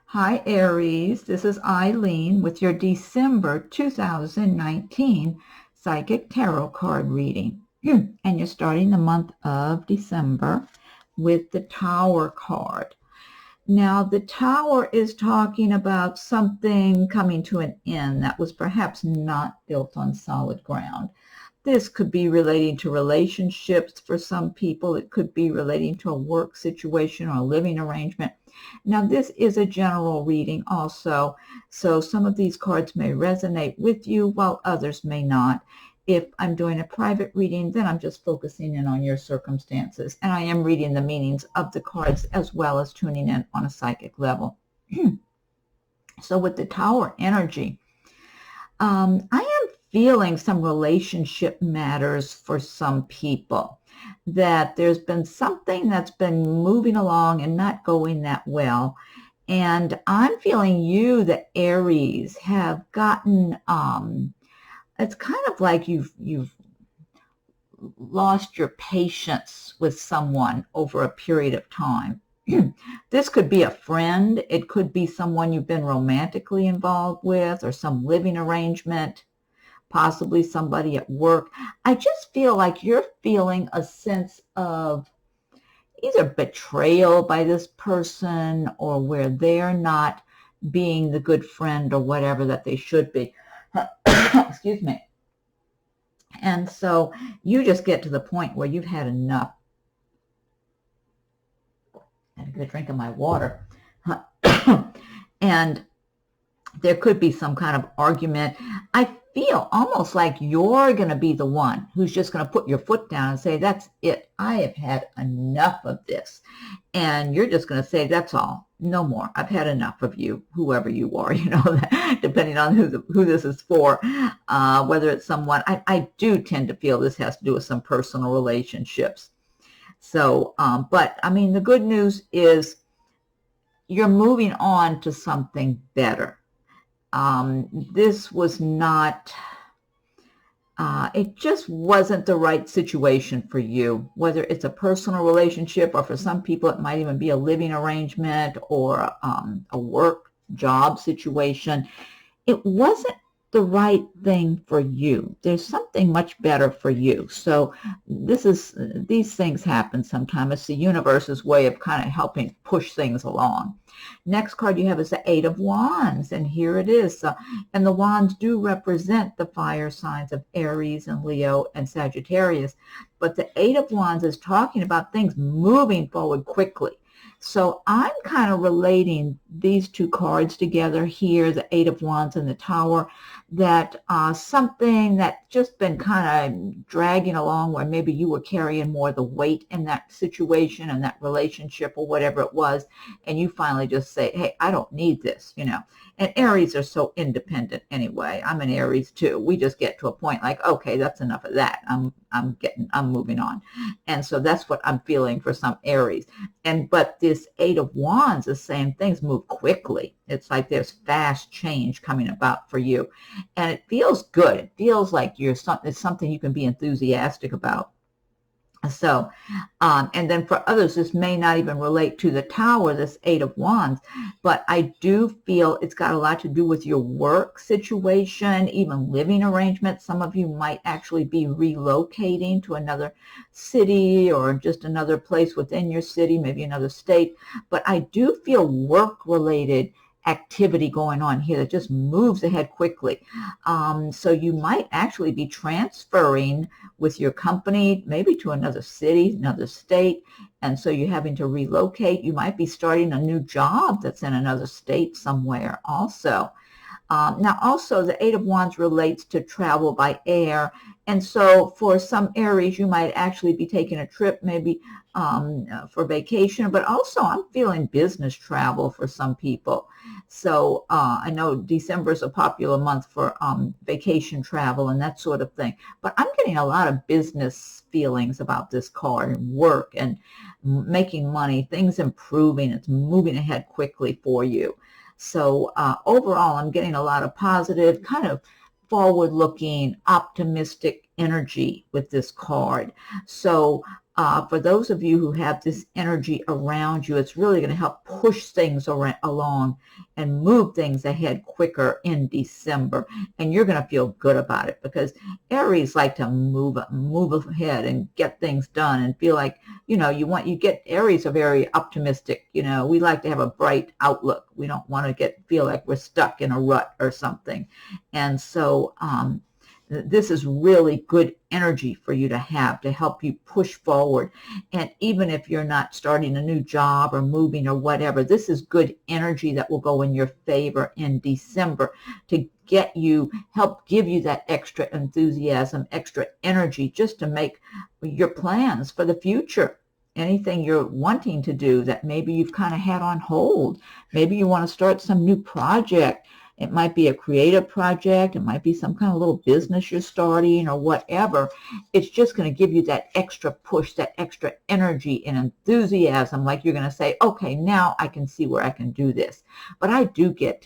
Hi, Aries. This is Eileen with your December 2019 Psychic Tarot card reading. And you're starting the month of December with the Tower card. Now, the Tower is talking about something coming to an end that was perhaps not built on solid ground. This could be relating to relationships for some people. It could be relating to a work situation or a living arrangement. Now, this is a general reading also, so some of these cards may resonate with you while others may not. If I'm doing a private reading, then I'm just focusing in on your circumstances, and I am reading the meanings of the cards as well as tuning in on a psychic level. So with the Tower energy, I am feeling some relationship matters for some people, that there's been something that's been moving along and not going that well. And I'm feeling you, the Aries, have gotten, it's kind of like you've lost your patience with someone over a period of time. This could be a friend. It could be someone you've been romantically involved with, or some living arrangement, possibly somebody at work. I just feel like you're feeling a sense of either betrayal by this person, or where they're not being the good friend or whatever that they should be. Excuse me. And so you just get to the point where you've had enough. I had a good drink of my water. And there could be some kind of argument. I feel almost like you're going to be the one who's just going to put your foot down and say, that's it. I have had enough of this. And you're just going to say, that's all. No more. I've had enough of you, whoever you are, depending on who this is for, whether it's someone. I do tend to feel this has to do with some personal relationships. So, but I mean, the good news is you're moving on to something better. This was not, it just wasn't the right situation for you, whether it's a personal relationship, or for some people it might even be a living arrangement or a work job situation. It wasn't the right thing for you. There's something much better for you. So these things happen sometimes. It's the universe's way of kind of helping push things along. Next card you have is the Eight of Wands, and here it is. And the wands do represent the fire signs of Aries and Leo and Sagittarius. But the Eight of Wands is talking about things moving forward quickly. So I'm kind of relating these two cards together here, the Eight of Wands and the Tower, that something that's just been kind of dragging along, where maybe you were carrying more of the weight in that situation and that relationship or whatever it was, and you finally just say, hey, I don't need this, And Aries are so independent anyway. I'm an Aries too. We just get to a point like, okay, that's enough of that. I'm moving on. And so that's what I'm feeling for some Aries. But this Eight of Wands is saying things move quickly. It's like there's fast change coming about for you. And it feels good. It feels like it's something you can be enthusiastic about. So, and then for others, this may not even relate to the Tower, this Eight of Wands, but I do feel it's got a lot to do with your work situation, even living arrangements. Some of you might actually be relocating to another city, or just another place within your city, maybe another state. But I do feel work-related activity going on here that just moves ahead quickly. So you might actually be transferring with your company, maybe to another city, another state, and so you're having to relocate. You might be starting a new job that's in another state somewhere also. Now also the Eight of Wands relates to travel by air, and so for some Aries you might actually be taking a trip, maybe for vacation, but also I'm feeling business travel for some people. So I know December is a popular month for vacation travel and that sort of thing, but I'm getting a lot of business feelings about this card, and work and making money, things improving. It's moving ahead quickly for you. So overall, I'm getting a lot of positive, kind of forward-looking, optimistic energy with this card. So For those of you who have this energy around you, it's really going to help push things along and move things ahead quicker in December. And you're going to feel good about it, because Aries like to move ahead and get things done and feel like, Aries are very optimistic. We like to have a bright outlook. We don't want to feel like we're stuck in a rut or something. And so, this is really good energy for you to have to help you push forward. And even if you're not starting a new job or moving or whatever, this is good energy that will go in your favor in December to help give you that extra enthusiasm, extra energy, just to make your plans for the future. Anything you're wanting to do that maybe you've kind of had on hold. Maybe you want to start some new project. It might be a creative project. It might be some kind of little business you're starting or whatever. It's just going to give you that extra push, that extra energy and enthusiasm, like you're going to say, okay, now I can see where I can do this. But I do get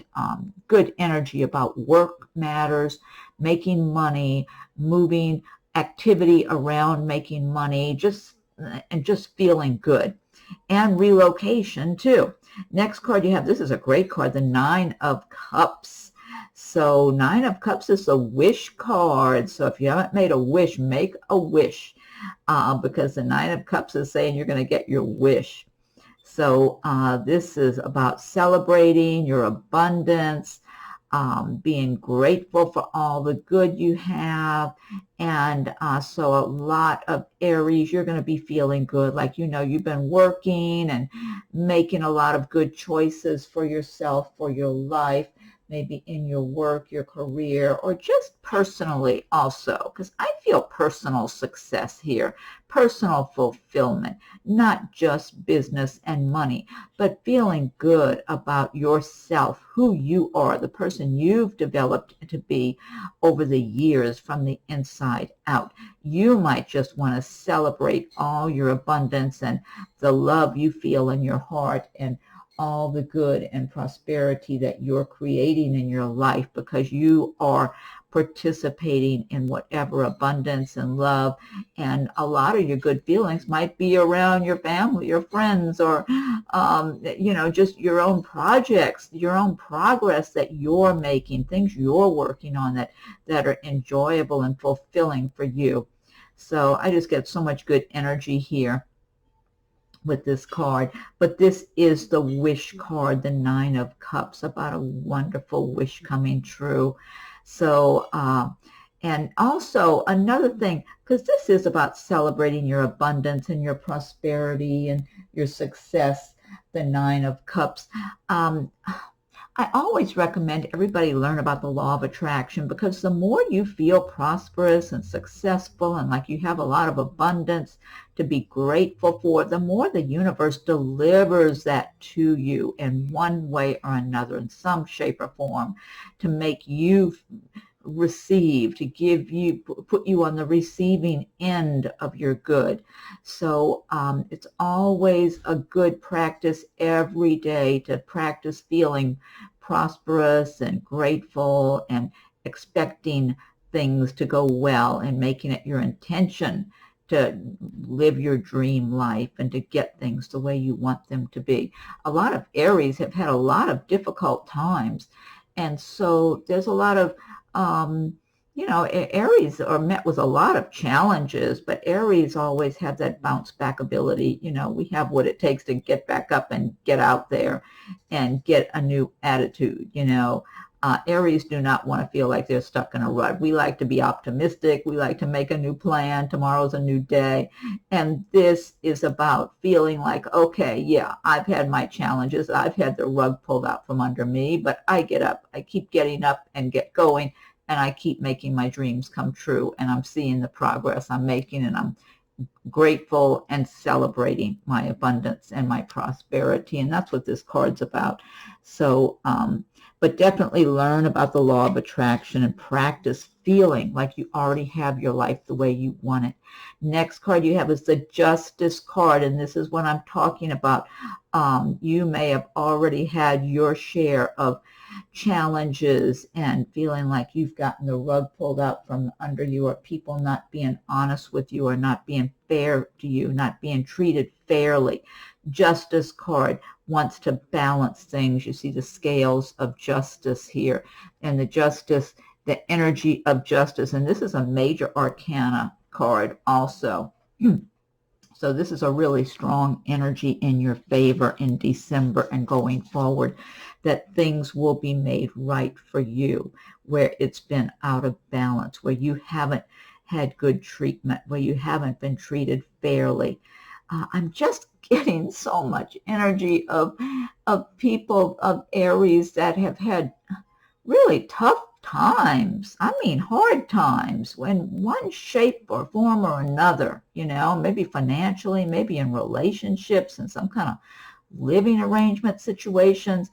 good energy about work matters, making money, moving activity around, making money, just feeling good. And relocation too. Next card you have, this is a great card, the Nine of Cups. So Nine of Cups is a wish card. So if you haven't made a wish, make a wish, because the Nine of Cups is saying you're going to get your wish. So this is about celebrating your abundance, being grateful for all the good you have. And so a lot of Aries, you're going to be feeling good, like you've been working and making a lot of good choices for yourself, for your life, maybe in your work, your career, or just personally also, because I feel personal success here, personal fulfillment, not just business and money, but feeling good about yourself, who you are, the person you've developed to be over the years from the inside out. You might just want to celebrate all your abundance and the love you feel in your heart and all the good and prosperity that you're creating in your life, because you are participating in whatever abundance and love. And a lot of your good feelings might be around your family, your friends, or just your own projects, your own progress that you're making, things you're working on that are enjoyable and fulfilling for you. So I just get so much good energy here with this card. But this is the wish card, the Nine of Cups, about a wonderful wish coming true. So and also another thing, because this is about celebrating your abundance and your prosperity and your success, the Nine of Cups. I always recommend everybody learn about the law of attraction, because the more you feel prosperous and successful and like you have a lot of abundance to be grateful for, the more the universe delivers that to you in one way or another, in some shape or form, to make you receive, to give you, put you on the receiving end of your good. So it's always a good practice every day to practice feeling prosperous and grateful and expecting things to go well and making it your intention to live your dream life and to get things the way you want them to be. A lot of Aries have had a lot of difficult times, and so there's a lot of Aries are met with a lot of challenges, but Aries always have that bounce back ability. We have what it takes to get back up and get out there and get a new attitude. Aries do not want to feel like they're stuck in a rut. We like to be optimistic. We like to make a new plan. Tomorrow's a new day. And this is about feeling like, okay, yeah, I've had my challenges. I've had the rug pulled out from under me, but I get up. I keep getting up and get going, and I keep making my dreams come true. And I'm seeing the progress I'm making, and I'm grateful and celebrating my abundance and my prosperity. And that's what this card's about. So But definitely learn about the law of attraction and practice feeling like you already have your life the way you want it. Next card you have is the Justice card, and this is what I'm talking about. You may have already had your share of challenges and feeling like you've gotten the rug pulled out from under you, or people not being honest with you, or not being fair to you, not being treated fairly. Justice card wants to balance things. You see the scales of justice here, and the justice, the energy of justice, and this is a major arcana card also. So this is a really strong energy in your favor in December and going forward, that things will be made right for you where it's been out of balance, where you haven't had good treatment, where you haven't been treated fairly. I'm just getting so much energy of people, of Aries, that have had really tough times. I mean, hard times, when one shape or form or another, you know, maybe financially, maybe in relationships and some kind of living arrangement situations.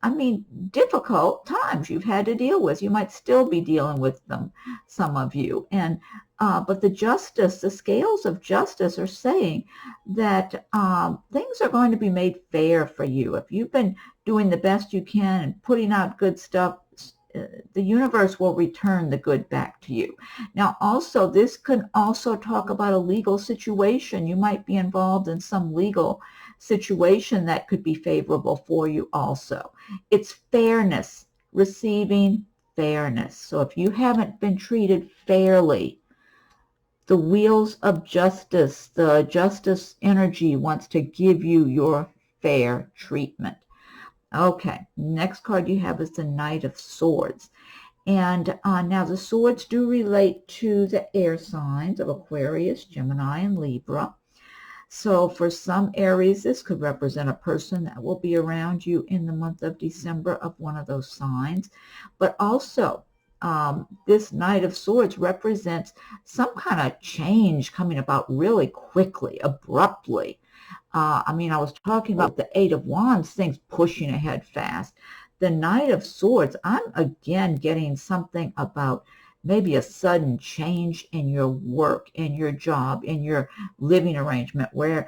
I mean, difficult times you've had to deal with. You might still be dealing with them, some of you. And but the justice, the scales of justice are saying that things are going to be made fair for you. If you've been doing the best you can and putting out good stuff, the universe will return the good back to you. Now, also, this can also talk about a legal situation. You might be involved in some legal situation that could be favorable for you also. It's fairness, receiving fairness. So if you haven't been treated fairly, the wheels of justice, the justice energy wants to give you your fair treatment. Okay, next card you have is the Knight of Swords. And now the swords do relate to the air signs of Aquarius, Gemini, and Libra. So for some Aries, this could represent a person that will be around you in the month of December of one of those signs. But also, this Knight of Swords represents some kind of change coming about really quickly, abruptly. I mean, I was talking about the Eight of Wands, things pushing ahead fast. The Knight of Swords, I'm again getting something about maybe a sudden change in your work, in your job, in your living arrangement, where,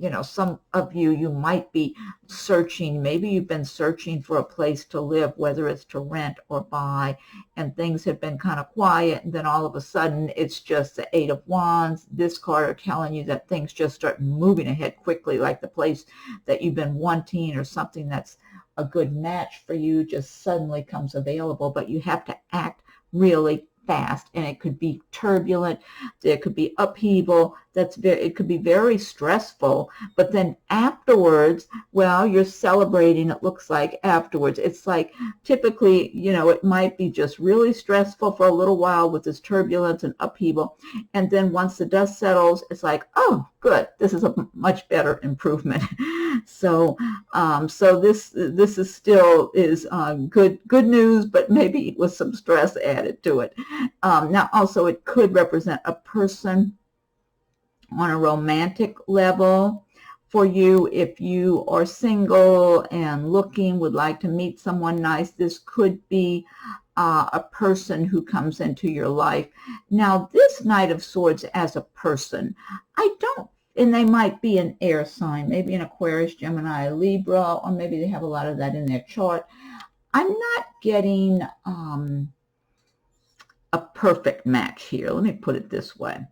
you know, some of you might be searching, maybe you've been searching for a place to live, whether it's to rent or buy, and things have been kind of quiet, and then all of a sudden it's just the Eight of Wands. This card are telling you that things just start moving ahead quickly, like the place that you've been wanting or something that's a good match for you just suddenly comes available, but you have to act really fast, and it could be turbulent, there could be upheaval, it could be very stressful, but then afterwards, well, you're celebrating, it looks like, afterwards. It's like, typically, you know, it might be just really stressful for a little while with this turbulence and upheaval, and then once the dust settles, it's like, oh, good, this is a much better improvement. So this is still good news, but maybe with some stress added to it. Now, also, it could represent a person on a romantic level for you. If you are single and looking, would like to meet someone nice, this could be a person who comes into your life. Now, this Knight of Swords as a person, and they might be an air sign, maybe an Aquarius, Gemini, Libra, or maybe they have a lot of that in their chart. I'm not getting a perfect match here. Let me put it this way.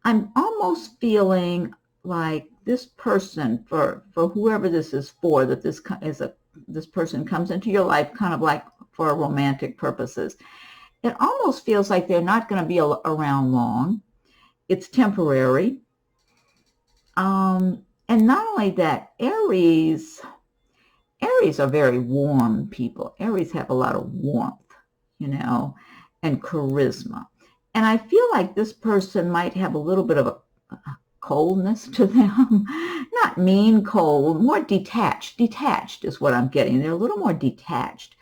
I'm almost feeling like this person, for whoever this is for, that this person comes into your life kind of like for romantic purposes. It almost feels like they're not going to be around long. It's temporary. And not only that, Aries are very warm people. Aries have a lot of warmth, you know, and charisma. And I feel like this person might have a little bit of a coldness to them. Not mean cold, more detached. Detached is what I'm getting. They're a little more detached.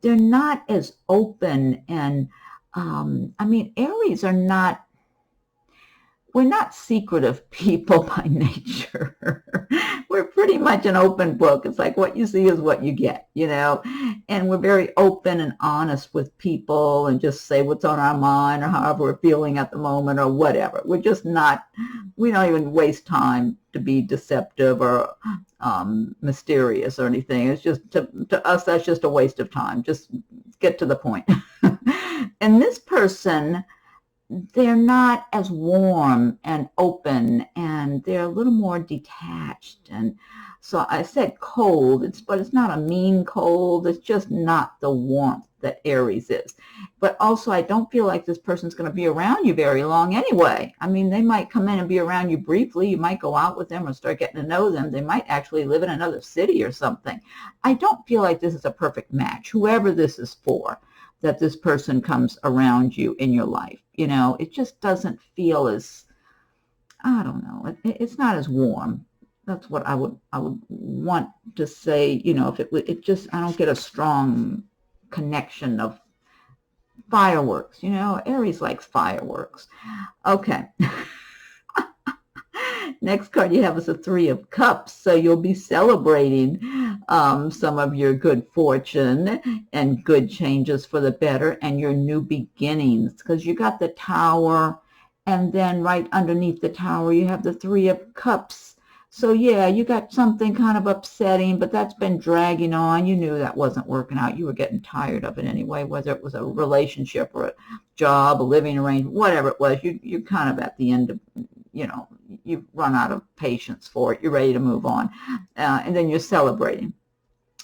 They're not as open, and I mean, Aries are not, we're not secretive people by nature. we're pretty much an open book. It's like what you see is what you get, you know, and we're very open and honest with people and just say what's on our mind or however we're feeling at the moment or whatever. We're just not, we don't even waste time to be deceptive or mysterious or anything. It's just, to us, that's just a waste of time. Just get to the point. And this person, they're not as warm and open, and they're a little more detached. And so I said cold, but it's not a mean cold. It's just not the warmth that Aries is. But also, I don't feel like this person's going to be around you very long anyway. I mean, they might come in and be around you briefly. You might go out with them or start getting to know them. They might actually live in another city or something. I don't feel like this is a perfect match, whoever this is for, that this person comes around you in your life. You know, it just doesn't feel as, I don't know, it's not as warm. That's what I would want to say. You know, if it just, I don't get a strong connection of fireworks. You know, Aries likes fireworks. Okay. Next card you have is a Three of Cups. So you'll be celebrating some of your good fortune and good changes for the better and your new beginnings, because you got the Tower, and then right underneath the Tower you have the Three of Cups. So yeah, you got something kind of upsetting, but that's been dragging on. You knew that wasn't working out. You were getting tired of it anyway, whether it was a relationship or a job, a living arrangement, whatever it was. You're kind of at the end of, you know, you've run out of patience for it. You're ready to move on. And then you're celebrating.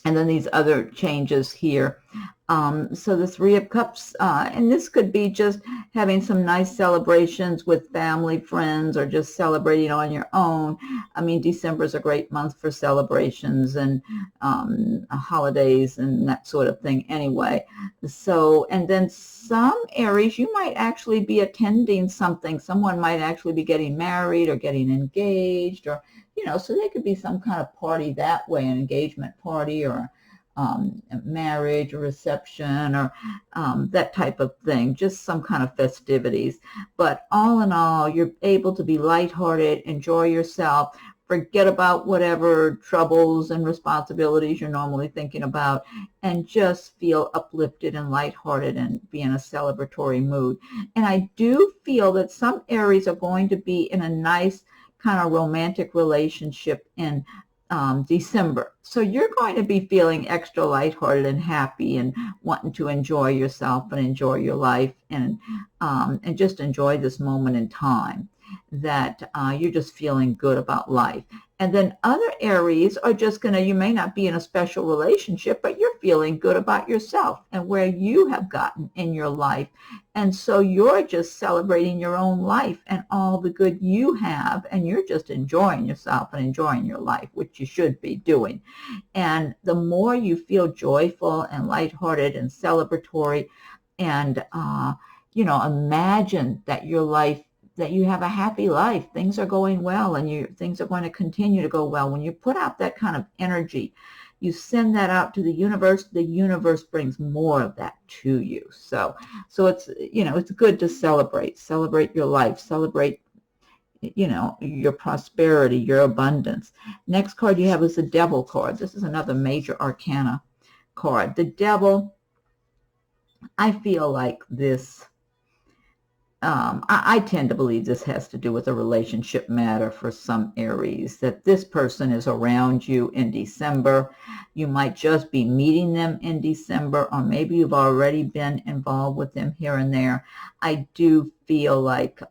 And then these other changes here. So the Three of Cups, and this could be just having some nice celebrations with family, friends, or just celebrating on your own. I mean, December is a great month for celebrations and holidays and that sort of thing anyway. So, and then some Aries, you might actually be attending something. Someone might actually be getting married or getting engaged, or, you know, so there could be some kind of party that way, an engagement party or marriage or reception or that type of thing, just some kind of festivities. But all in all, you're able to be lighthearted, enjoy yourself, forget about whatever troubles and responsibilities you're normally thinking about, and just feel uplifted and lighthearted and be in a celebratory mood. And I do feel that some Aries are going to be in a nice kind of romantic relationship in December. So you're going to be feeling extra lighthearted and happy and wanting to enjoy yourself and enjoy your life and just enjoy this moment in time, that you're just feeling good about life. And then other Aries are just going to, you may not be in a special relationship, but you're feeling good about yourself and where you have gotten in your life. And so you're just celebrating your own life and all the good you have, and you're just enjoying yourself and enjoying your life, which you should be doing. And the more you feel joyful and lighthearted and celebratory and, you know, imagine that your life, that you have a happy life, things are going well, and things are going to continue to go well. When you put out that kind of energy, you send that out to the universe brings more of that to you. So it's, you know, it's good to celebrate your life, celebrate, you know, your prosperity, your abundance. Next card you have is the Devil card. This is another major arcana card. The Devil, I feel like this, I tend to believe this has to do with a relationship matter for some Aries, that this person is around you in December. You might just be meeting them in December, or maybe you've already been involved with them here and there. I do feel like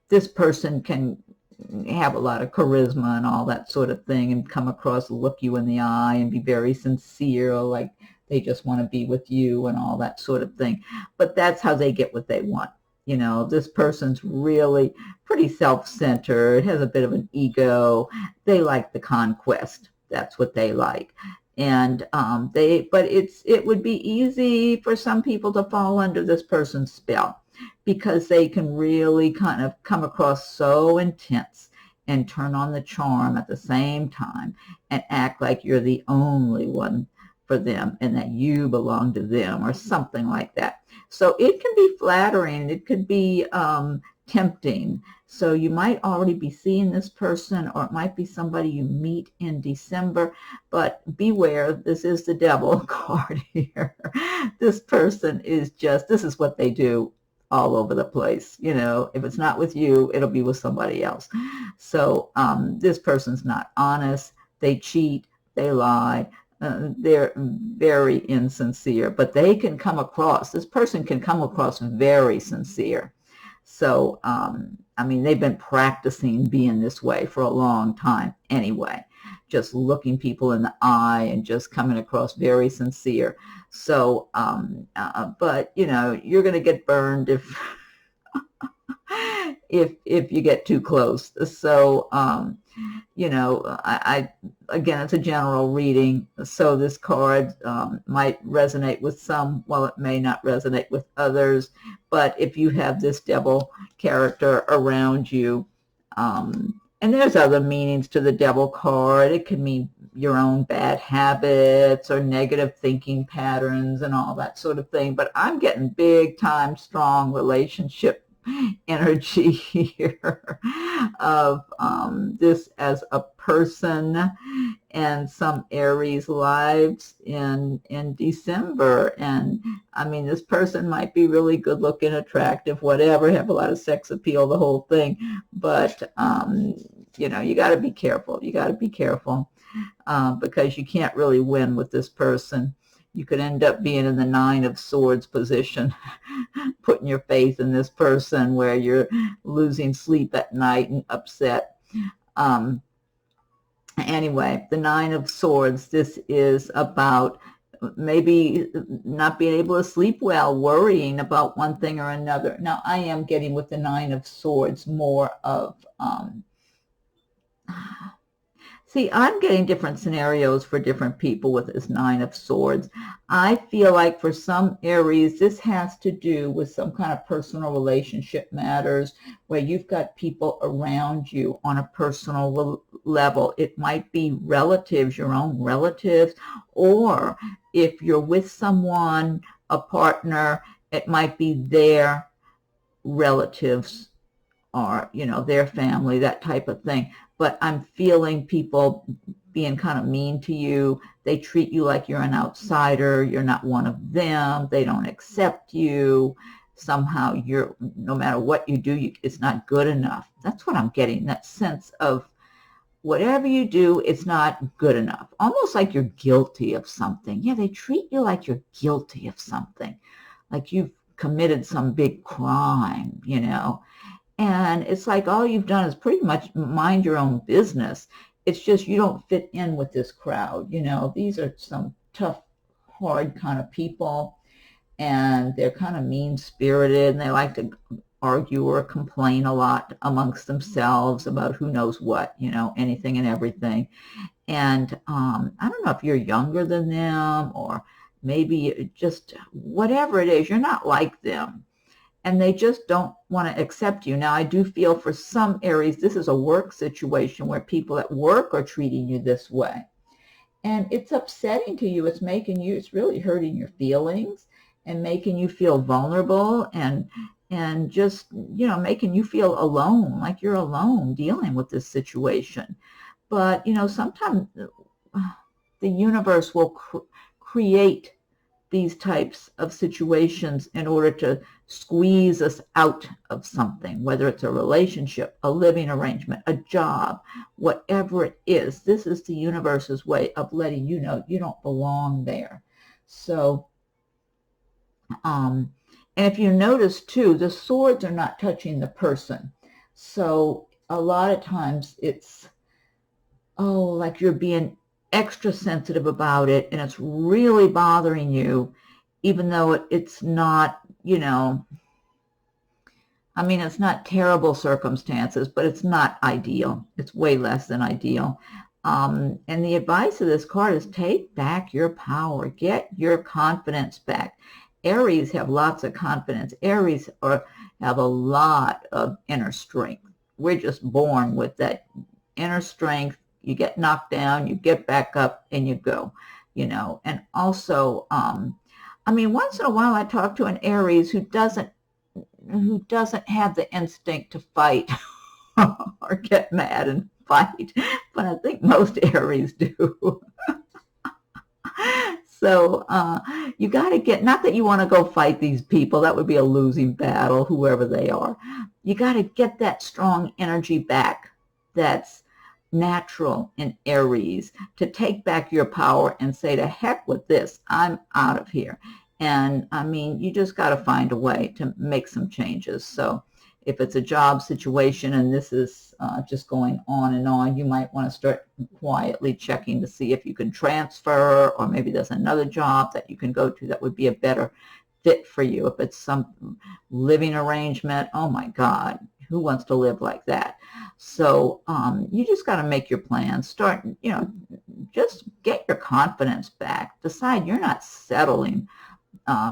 this person can have a lot of charisma and all that sort of thing, and come across, look you in the eye and be very sincere, like they just want to be with you and all that sort of thing. But that's how they get what they want. You know, this person's really pretty self-centered, has a bit of an ego. They like the conquest. That's what they like. And but it would be easy for some people to fall under this person's spell, because they can really kind of come across so intense and turn on the charm at the same time and act like you're the only one for them and that you belong to them or something like that. So it can be flattering. It could be tempting. So you might already be seeing this person, or it might be somebody you meet in December, but beware, this is the devil card here. This person is just, this is what they do all over the place. You know, if it's not with you, it'll be with somebody else. So this person's not honest. They cheat, they lie. They're very insincere, but they can come across, this person can come across very sincere. So, I mean, they've been practicing being this way for a long time anyway, just looking people in the eye and just coming across very sincere. So, but, you know, you're going to get burned if you get too close. So, you know, again, it's a general reading, so this card might resonate with some, while it may not resonate with others. But if you have this devil character around you, and there's other meanings to the devil card. It can mean your own bad habits or negative thinking patterns and all that sort of thing. But I'm getting big time, strong relationship energy here of this as a person, and some Aries lives in December. And I mean, this person might be really good looking, attractive, whatever, have a lot of sex appeal, the whole thing. But you know, you got to be careful. You got to be careful because you can't really win with this person. You could end up being in the 9 of Swords position, putting your faith in this person, where you're losing sleep at night and upset. Anyway, the 9 of Swords, this is about maybe not being able to sleep well, worrying about one thing or another. Now, I am getting with the 9 of Swords more of... See, I'm getting different scenarios for different people with this 9 of Swords. I feel like for some Aries, this has to do with some kind of personal relationship matters, where you've got people around you on a personal level. It might be relatives, your own relatives, or if you're with someone, a partner, it might be their relatives or, you know, their family, that type of thing. But I'm feeling people being kind of mean to you. They treat you like you're an outsider. You're not one of them. They don't accept you. Somehow you're, no matter what you do, it's not good enough. That's what I'm getting, that sense of whatever you do, it's not good enough. Almost like you're guilty of something. Yeah, they treat you like you're guilty of something, like you've committed some big crime, you know. And it's like all you've done is pretty much mind your own business. It's just you don't fit in with this crowd. You know, these are some tough, hard kind of people, and they're kind of mean-spirited, and they like to argue or complain a lot amongst themselves about who knows what, you know, anything and everything. And I don't know if you're younger than them, or maybe just whatever it is, you're not like them. And they just don't want to accept you. Now, I do feel for some Aries, this is a work situation where people at work are treating you this way. And it's upsetting to you. It's making you, it's really hurting your feelings and making you feel vulnerable, and just, you know, making you feel alone, like you're alone dealing with this situation. But, you know, sometimes the universe will create these types of situations in order to squeeze us out of something, whether it's a relationship, a living arrangement, a job, whatever it is. This is the universe's way of letting you know you don't belong there. So, and if you notice too, the swords are not touching the person. So a lot of times it's, oh, like you're being extra sensitive about it, and it's really bothering you, even though it's not, you know, I mean, it's not terrible circumstances, but it's not ideal. It's way less than ideal. And the advice of this card is take back your power. Get your confidence back. Aries have lots of confidence. Aries have a lot of inner strength. We're just born with that inner strength. You get knocked down, you get back up, and you go, you know. And also, I mean, once in a while I talk to an Aries who doesn't who doesn't have the instinct to fight or get mad and fight, but I think most Aries do. So you got to get, not that you want to go fight these people, that would be a losing battle, whoever they are. You got to get that strong energy back that's natural in Aries, to take back your power and say, to heck with this, I'm out of here. And I mean, you just got to find a way to make some changes. So if it's a job situation and this is just going on and on, you might want to start quietly checking to see if you can transfer, or maybe there's another job that you can go to that would be a better fit for you. If it's some living arrangement, oh my God, who wants to live like that? So you just got to make your plans. Start, just get your confidence back. Decide you're not settling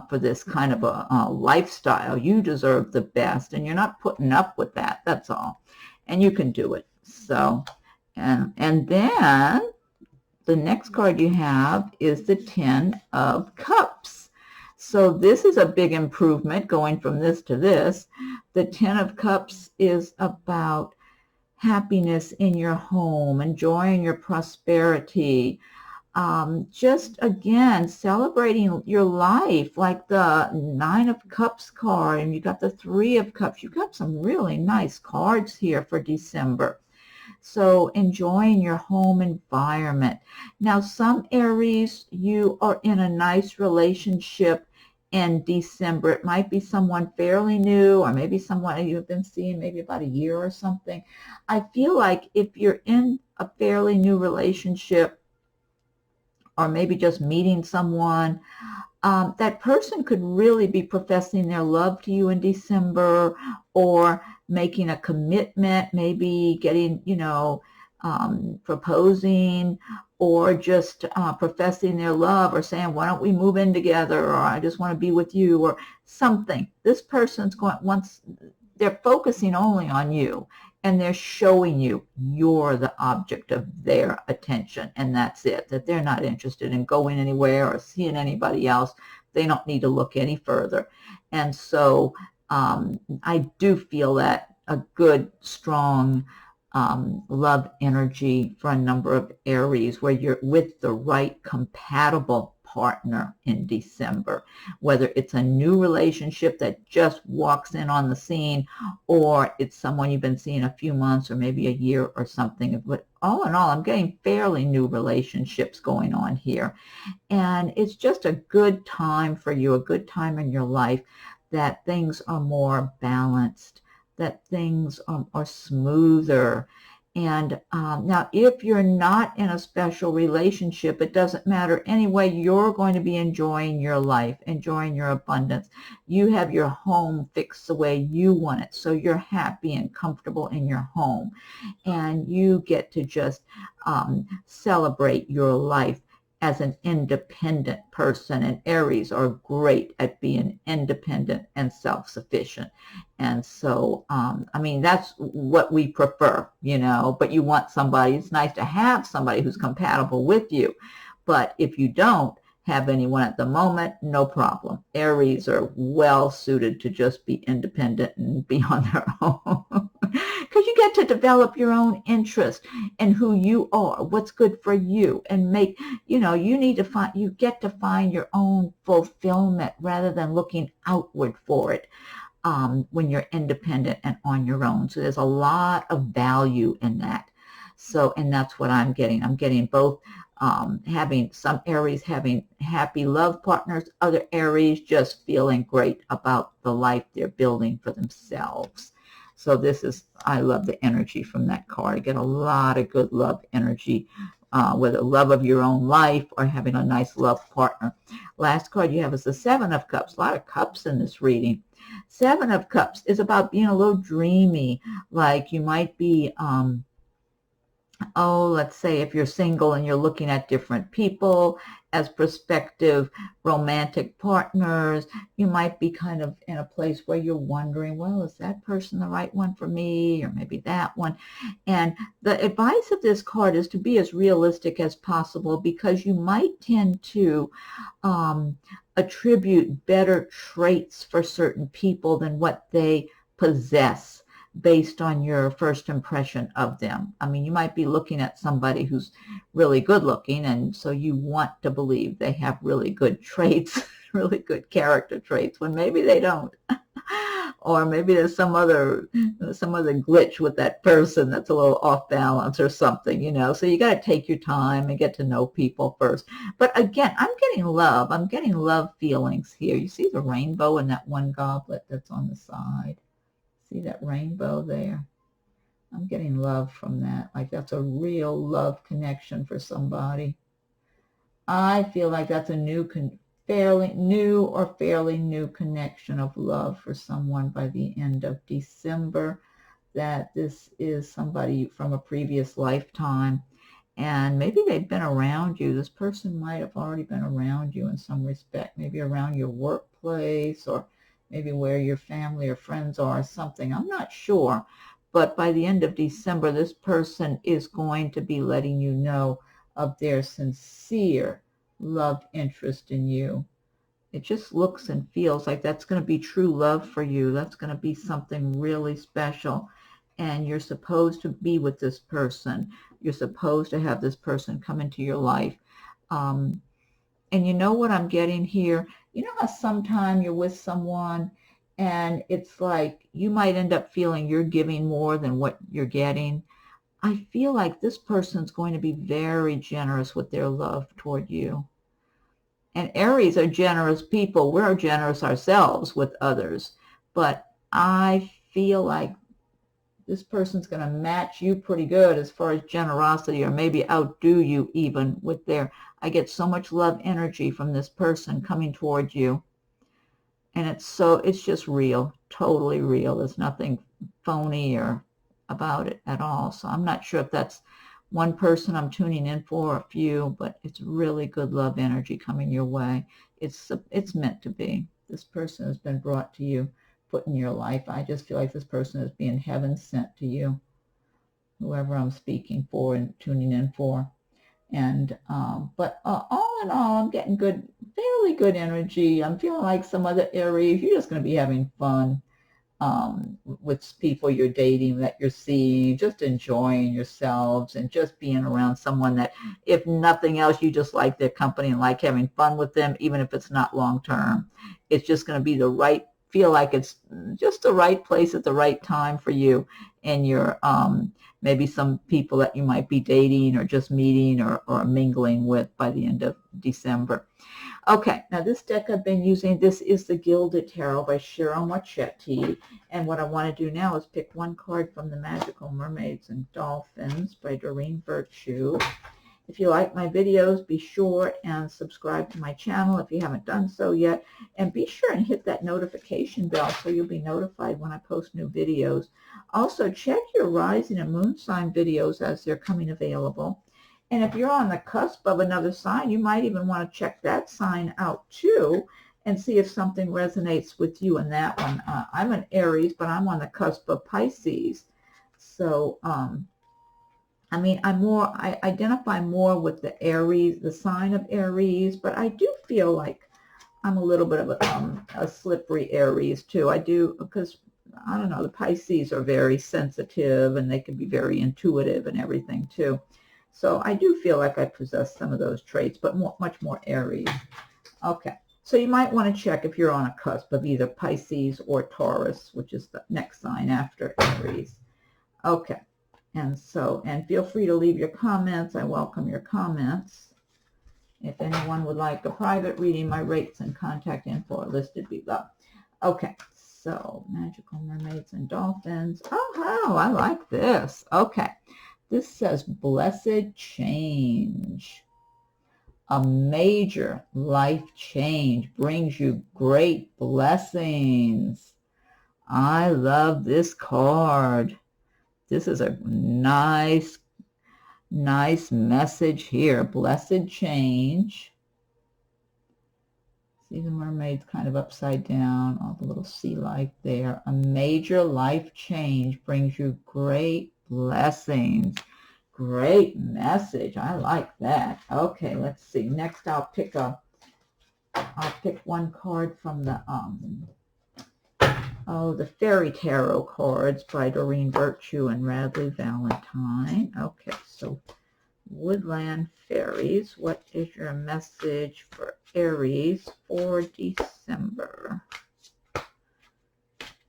for this kind of a lifestyle. You deserve the best, and you're not putting up with that. That's all. And you can do it. So, and then the next card you have is the Ten of Cups. So this is a big improvement going from this to this. The Ten of Cups is about happiness in your home, enjoying your prosperity, just again celebrating your life, like the Nine of Cups card, and you got the Three of Cups. You got some really nice cards here for December. So enjoying your home environment. Now, some Aries, you are in a nice relationship in December. It might be someone fairly new, or maybe someone you've been seeing maybe about a year or something. I feel like if you're in a fairly new relationship, or maybe just meeting someone, that person could really be professing their love to you in December, or making a commitment, maybe getting, proposing, or just professing their love, or saying, why don't we move in together, or I just want to be with you, or something. This person's they're focusing only on you, and they're showing you you're the object of their attention, and that's it, that they're not interested in going anywhere or seeing anybody else. They don't need to look any further. And so I do feel that a good, strong love energy for a number of Aries, where you're with the right compatible partner in December, whether it's a new relationship that just walks in on the scene, or it's someone you've been seeing a few months or maybe a year or something. But all in all, I'm getting fairly new relationships going on here. And it's just a good time for you, a good time in your life, that things are more balanced, that things are smoother. And now, if you're not in a special relationship, it doesn't matter. Anyway, you're going to be enjoying your life, enjoying your abundance. You have your home fixed the way you want it, so you're happy and comfortable in your home. And you get to just celebrate your life as an independent person. And Aries are great at being independent and self-sufficient. And so, I mean, that's what we prefer, but you want somebody, it's nice to have somebody who's compatible with you. But if you don't have anyone at the moment, no problem. Aries are well suited to just be independent and be on their own. Because you get to develop your own interest in who you are, what's good for you, and make, you get to find your own fulfillment rather than looking outward for it when you're independent and on your own. So there's a lot of value in that. So, and that's what I'm getting. I'm getting both having some Aries having happy love partners, other Aries just feeling great about the life they're building for themselves. So I love the energy from that card. I get a lot of good love energy, whether love of your own life or having a nice love partner. Last card you have is the Seven of Cups. A lot of cups in this reading. Seven of Cups is about being a little dreamy, like you might be let's say if you're single and you're looking at different people as prospective romantic partners, you might be kind of in a place where you're wondering, well, is that person the right one for me, or maybe that one? And the advice of this card is to be as realistic as possible, because you might tend to attribute better traits for certain people than what they possess based on your first impression of them. I mean, you might be looking at somebody who's really good looking, and so you want to believe they have really good traits, really good character traits, when maybe they don't. Or maybe there's some other glitch with that person that's a little off balance or something, you know. So you got to take your time and get to know people first. But again, I'm getting love. I'm getting love feelings here. You see the rainbow in that one goblet that's on the side? See that rainbow there? I'm getting love from that. Like that's a real love connection for somebody. I feel like that's a fairly new connection of love for someone by the end of December, that this is somebody from a previous lifetime, and maybe they've been around you. This person might have already been around you in some respect, maybe around your workplace or maybe where your family or friends are or something. I'm not sure, but by the end of December, this person is going to be letting you know of their sincere love interest in you. It just looks and feels like that's going to be true love for you. That's going to be something really special. And you're supposed to be with this person. You're supposed to have this person come into your life. And you know what I'm getting here? You know how sometimes you're with someone and it's like you might end up feeling you're giving more than what you're getting? I feel like this person's going to be very generous with their love toward you. And Aries are generous people. We're generous ourselves with others. But I feel like this person's going to match you pretty good as far as generosity, or maybe outdo you even with their, I get so much love energy from this person coming towards you. And it's just real, totally real. There's nothing phony or about it at all. So I'm not sure if that's one person I'm tuning in for, or a few, but it's really good love energy coming your way. It's meant to be. This person has been brought to you, put in your life. I just feel like this person is being heaven sent to you, whoever I'm speaking for and tuning in for. And but all in all, I'm getting fairly good energy. I'm feeling like some other Aries, you're just going to be having fun with people you're dating, that you're seeing, just enjoying yourselves and just being around someone that, if nothing else, you just like their company and like having fun with them, even if it's not long term. It's just going to be feel like it's just the right place at the right time for you and your maybe some people that you might be dating or just meeting or mingling with by the end of December. Okay, now this deck I've been using, this is the Gilded Tarot by Ciro, Marchetti. And what I want to do now is pick one card from the Magical Mermaids and Dolphins by Doreen Virtue. If you like my videos, be sure and subscribe to my channel if you haven't done so yet. And be sure and hit that notification bell so you'll be notified when I post new videos. Also, check your rising and moon sign videos as they're coming available. And if you're on the cusp of another sign, you might even want to check that sign out too and see if something resonates with you in that one. I'm an Aries, but I'm on the cusp of Pisces. So, I mean, I identify more with the Aries, the sign of Aries, but I do feel like I'm a little bit of a slippery Aries too. I do, because, I don't know, the Pisces are very sensitive and they can be very intuitive and everything too. So I do feel like I possess some of those traits, but much more Aries. Okay, so you might want to check if you're on a cusp of either Pisces or Taurus, which is the next sign after Aries. Okay, and feel free to leave your comments. I welcome your comments. If anyone would like a private reading, my rates and contact info are listed below. Okay, so Magical Mermaids and Dolphins. Oh, I like this. Okay. This says blessed change. A major life change brings you great blessings. I love this card. This is a nice message here. Blessed change. See the mermaids kind of upside down, all the little sea life there. A major life change brings you great blessings. Great message. I like that. Okay, let's see. Next, I'll pick a I'll pick one card from the the Fairy Tarot cards by Doreen Virtue and Radleigh Valentine. Okay, so Woodland Fairies, what is your message for Aries for December?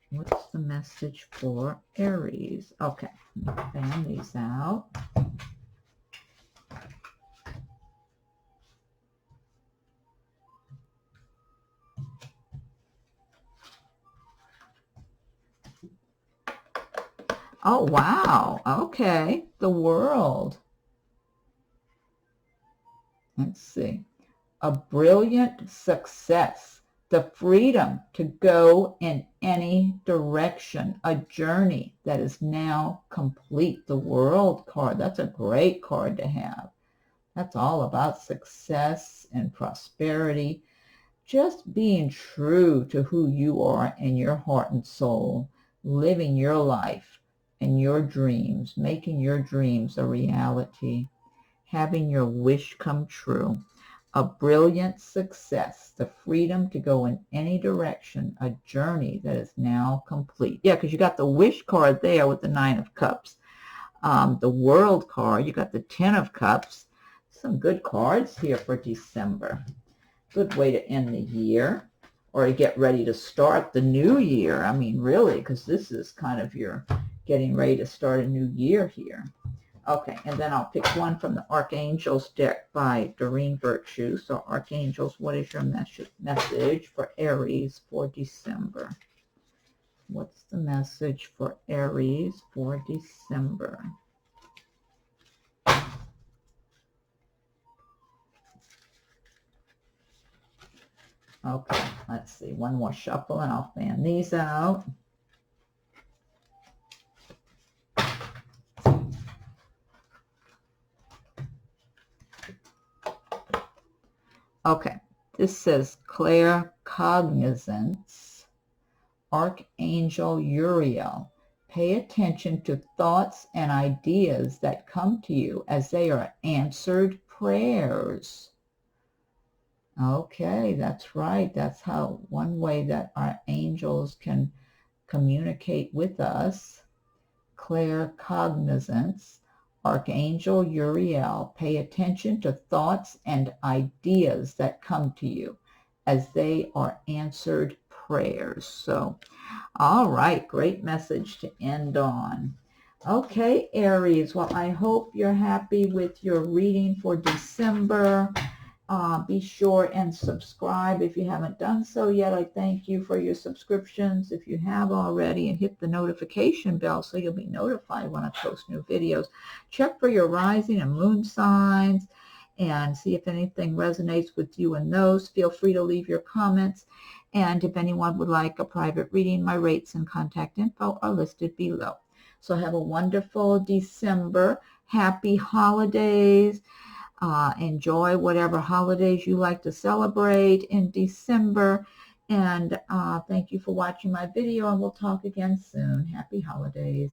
What's the message for Aries? Okay, let me fan these out. Oh, wow. Okay. The World. Let's see. A brilliant success. The freedom to go in any direction. A journey that is now complete. The World card. That's a great card to have. That's all about success and prosperity. Just being true to who you are in your heart and soul. Living your life and your dreams, making your dreams a reality, having your wish come true, a brilliant success, the freedom to go in any direction, a journey that is now complete. Yeah, because you got the wish card there with the 9 of Cups. The World card, you got the 10 of Cups. Some good cards here for December. Good way to end the year or to get ready to start the new year. I mean, really, because this is kind of your getting ready to start a new year here. Okay, and then I'll pick one from the Archangels deck by Doreen Virtue. So Archangels, what is your message for Aries for December? What's the message for Aries for December? Okay, let's see. One more shuffle and I'll fan these out. Okay, this says claircognizance, Archangel Uriel. Pay attention to thoughts and ideas that come to you as they are answered prayers. Okay, that's right. That's how one way that our angels can communicate with us. Claircognizance, Archangel Uriel. Pay attention to thoughts and ideas that come to you as they are answered prayers. So, all right, great message to end on. Okay, Aries, well, I hope you're happy with your reading for December. Be sure and subscribe if you haven't done so yet. I thank you for your subscriptions if you have already, and hit the notification bell so you'll be notified when I post new videos. Check for your rising and moon signs and see if anything resonates with you in those. Feel free to leave your comments. And if anyone would like a private reading, my rates and contact info are listed below. So have a wonderful December. Happy holidays. Enjoy whatever holidays you like to celebrate in December. And thank you for watching my video, and we'll talk again soon. Happy holidays.